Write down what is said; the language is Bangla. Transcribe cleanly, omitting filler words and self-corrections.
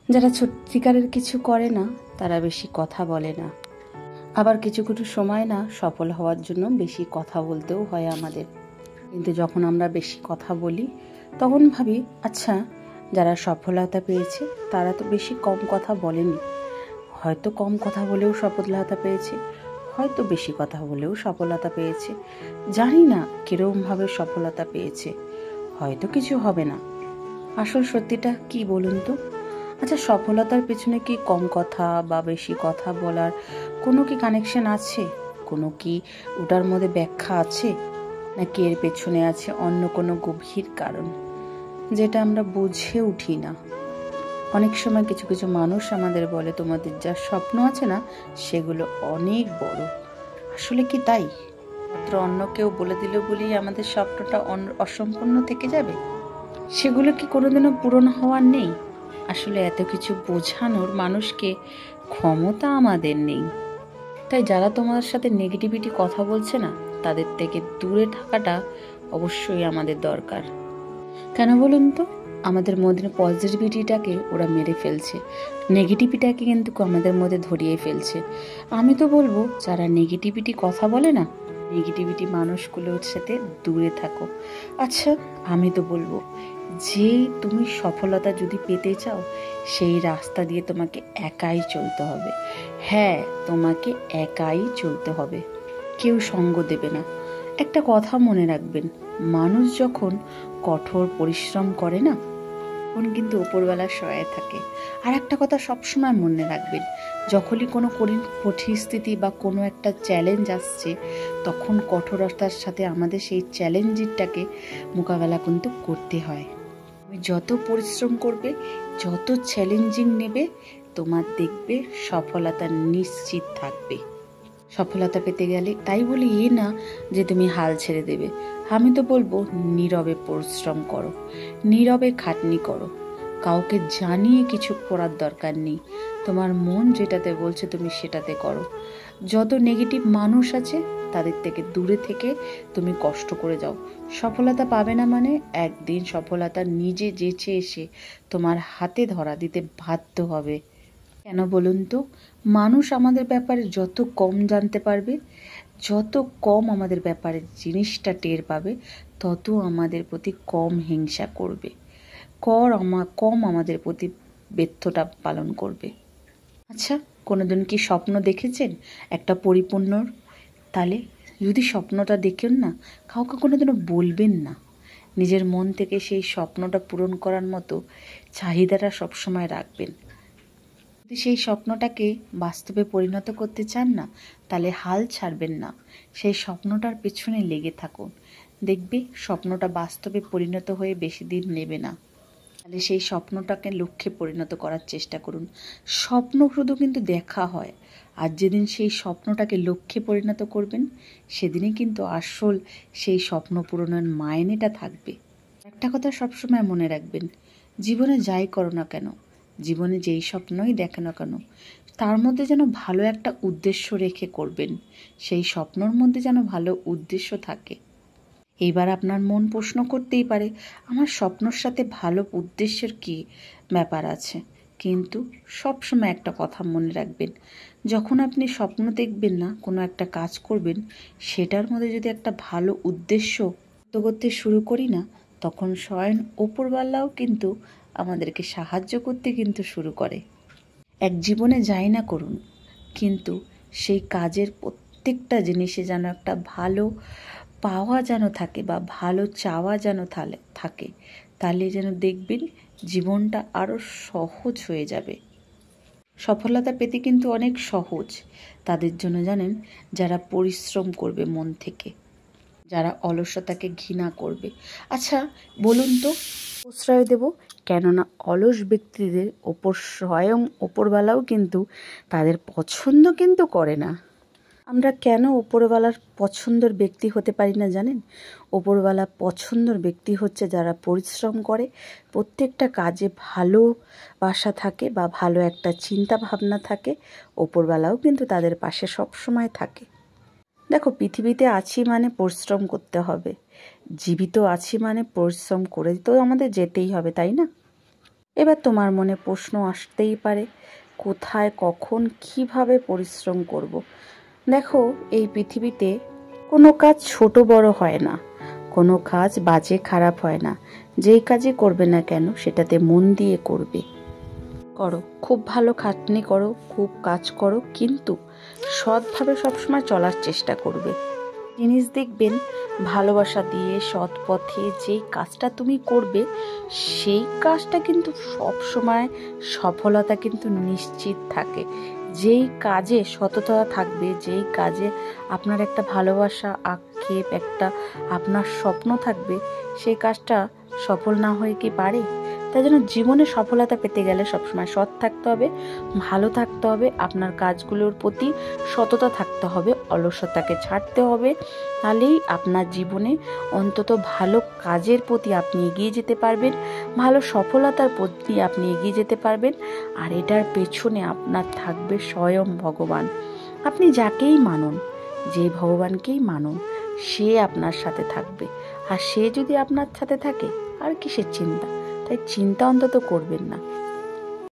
যারা সত্যিকারের কিছু করে না তারা বেশি কথা বলে না, আবার কিছু কিছু সময় না সফল হওয়ার জন্য বেশি কথা বলতেও হয় আমাদের। কিন্তু যখন আমরা বেশি কথা বলি তখন ভাবি, আচ্ছা যারা সফলতা পেয়েছে তারা তো বেশি কম কথা বলেনি, হয়তো কম কথা বলেও সফলতা পেয়েছে, হয়তো বেশি কথা বলেও সফলতা পেয়েছে, জানি না কিরকমভাবে সফলতা পেয়েছে, হয়তো কিছু হবে না। আসল সত্যিটা কি বলুন তো? আচ্ছা, সফলতার পেছনে কি কম কথা বা বেশি কথা বলার কোনো কি কানেকশন আছে? কোনো কি ওটার মধ্যে ব্যাখ্যা আছে? নাকি এর পেছনে আছে অন্য কোনো গভীর কারণ যেটা আমরা বুঝে উঠি না? অনেক সময় কিছু কিছু মানুষ আমাদের বলে, তোমাদের যা স্বপ্ন আছে না সেগুলো অনেক বড়। আসলে কি তাই? মাত্র অন্য কেউ বলে দিল বলেই আমাদের স্বপ্নটা অসম্পূর্ণ থেকে যাবে? সেগুলো কি কোনোদিনও পূরণ হওয়ার নেই? আসলে এত কিছু বোঝানোর মানুষকে ক্ষমতা আমাদের নেই। তাই যারা তোমার সাথে নেগেটিভিটি কথা বলছে না তাদের থেকে দূরে থাকাটা অবশ্যই আমাদের দরকার। কেন বলুন তো? আমাদের মধ্যে পজিটিভিটিটাকে ওরা মেরে ফেলছে, নেগেটিভিটাকে কিন্তু আমাদের মধ্যে ধরিয়ে ফেলছে। আমি তো বলবো যারা নেগেটিভিটি কথা বলে না, নেগেটিভিটি মানুষগুলোর সাথে দূরে থাকো। আচ্ছা, আমি তো বলবো যে তুমি সফলতা যদি পেতে চাও সেই রাস্তা দিয়ে তোমাকে একাই চলতে হবে। হ্যাঁ, তোমাকে একাই চলতে হবে, কেউ সঙ্গ দেবে না। একটা কথা মনে রাখবেন, মানুষ যখন কঠোর পরিশ্রম করে না তখন কিন্তু উপরওয়ালার সহায় থাকে। আর একটা কথা সবসময় মনে রাখবেন, যখনই কোনো কঠিন পরিস্থিতি বা কোনো একটা চ্যালেঞ্জ আসছে তখন কঠোরতার সাথে আমাদের সেই চ্যালেঞ্জটাকে মোকাবেলা কিন্তু করতে হয়। তুমি যত পরিশ্রম করবে, যত চ্যালেঞ্জিং নেবে, তোমার দেখবে সফলতা নিশ্চিত থাকবে। সফলতা পেতে গেলে তাই বলি না যে তুমি হাল ছেড়ে দেবে। আমি তো বলবো নীরবে পরিশ্রম করো, নীরবে খাটনি করো, কাউকে জানিয়ে কিছু করার দরকার নেই। তোমার মন যেটাতে বলছে তুমি সেটাতে করো। যত নেগেটিভ মানুষ আছে তাদের থেকে দূরে থেকে তুমি কষ্ট করে যাও। সফলতা পাবে না মানে একদিন সফলতা নিজে যেচে এসে তোমার হাতে ধরা দিতে বাধ্য হবে। কেন বলুন তো? মানুষ আমাদের ব্যাপারে যত কম জানতে পারবে, যত কম আমাদের ব্যাপারে জিনিসটা টের পাবে, তত আমাদের প্রতি কম হিংসা করবে, কম আমাদের প্রতি ব্যর্থতা পালন করবে। আচ্ছা, কোনোদিন কি স্বপ্ন দেখেছেন একটা পরিপূর্ণর? তাহলে যদি স্বপ্নটা দেখেন না, কাউকে কোনোদিনও বলবেন না। নিজের মন থেকে সেই স্বপ্নটা পূরণ করার মতো চাহিদাটা সবসময় রাখবেন। যদি সেই স্বপ্নটাকে বাস্তবে পরিণত করতে চান না, তাহলে হাল ছাড়বেন না, সেই স্বপ্নটার পেছনে লেগে থাকুন। দেখবে স্বপ্নটা বাস্তবে পরিণত হয়ে বেশি দিন নেবে না। তাহলে সেই স্বপ্নটাকে লক্ষ্যে পরিণত করার চেষ্টা করুন। স্বপ্ন শুধু কিন্তু দেখা হয়, আর যেদিন সেই স্বপ্নটাকে লক্ষ্যে পরিণত করবেন সেদিনই কিন্তু আসল সেই স্বপ্ন পূরণের মায়নেটা থাকবে। একটা কথা সবসময় মনে রাখবেন, জীবনে যাই করো না কেন, জীবনে যেই স্বপ্নই দেখো না কেন, তার মধ্যে যেন ভালো একটা উদ্দেশ্য রেখে করবেন, সেই স্বপ্নর মধ্যে যেন ভালো উদ্দেশ্য থাকে। এইবার আপনার মন প্রশ্ন করতেই পারে, আমার স্বপ্নর সাথে ভালো উদ্দেশ্যের কি ব্যাপার আছে? কিন্তু সবসময় একটা কথা মনে রাখবেন, যখন আপনি স্বপ্ন দেখবেন না, কোনো একটা কাজ করবেন, সেটার মধ্যে যদি একটা ভালো উদ্দেশ্য করতে শুরু করি না, তখন স্বয়ং ওপরওয়ালাও কিন্তু আমাদেরকে সাহায্য করতে কিন্তু শুরু করে। এক জীবনে যাই না করুন, কিন্তু সেই কাজের প্রত্যেকটা জিনিসে যেন একটা ভালো পাওয়া যেন থাকে বা ভালো চাওয়া যেন থাকে, তাহলে যেন দেখবেন জীবনটা আরও সহজ হয়ে যাবে। সফলতা পেতে কিন্তু অনেক সহজ তাদের জন্য, জানেন, যারা পরিশ্রম করবে মন থেকে, যারা অলসতাকে ঘৃণা করবে। আচ্ছা বলুন তো, প্রশ্রয় দেব, কেননা অলস ব্যক্তিদের ওপর স্বয়ং ওপরওয়ালাও কিন্তু তাদের পছন্দ কিন্তু করে না। আমরা কেন ওপরওয়ালার পছন্দের ব্যক্তি হতে পারি না জানেন? ওপরওয়ালা পছন্দের ব্যক্তি হচ্ছে যারা পরিশ্রম করে, প্রত্যেকটা কাজে ভালোবাসা থাকে বা ভালো একটা চিন্তা ভাবনা থাকে, ওপরওয়ালাও কিন্তু তাদের পাশে সবসময় থাকে। দেখো, পৃথিবীতে আছি মানে পরিশ্রম করতে হবে, জীবিত আছি মানে পরিশ্রম করে তো আমাদের যেতেই হবে, তাই না? এবার তোমার মনে প্রশ্ন আসতেই পারে, কোথায়, কখন, কিভাবে পরিশ্রম করব। দেখো, এই পৃথিবীতে কোনো কাজ ছোট বড় হয় না, কোনো কাজ বাজে খারাপ হয় না। যেই কাজই করবে না কেন সেটাতে মন দিয়ে করবে। করো, খুব ভালো খাটনি করো, খুব কাজ করো, কিন্তু সৎভাবে সবসময় চলার চেষ্টা করবে। জিনিস দেখবেন, ভালোবাসা দিয়ে সৎ পথে যেই কাজটা তুমি করবে সেই কাজটা কিন্তু সব সময় সফলতা কিন্তু নিশ্চিত থাকে। যেই কাজে সততা থাকবে, যেই কাজে আপনার একটা ভালোবাসা, আক্ষেপ, একটা আপনার স্বপ্ন থাকবে, সেই কাজটা সফল না হয়ে কি পারে? তাই জন্য জীবনে সফলতা পেতে গেলে সবসময় সৎ থাকতে হবে, ভালো থাকতে হবে, আপনার কাজগুলোর প্রতি সততা থাকতে হবে, অলসতাকে ছাড়তে হবে। তাহলেই আপনার জীবনে অন্তত ভালো কাজের প্রতি আপনি এগিয়ে যেতে পারবেন, ভালো সফলতার প্রতি আপনি এগিয়ে যেতে পারবেন। আর এটার পেছনে আপনার থাকবে স্বয়ং ভগবান। আপনি যাকেই মানুন, যে ভগবানকেই মানুন, সে আপনার সাথে থাকবে। আর সে যদি আপনার সাথে থাকে, আর কিসের চিন্তা? তাই চিন্তা অন্তত করবেন না।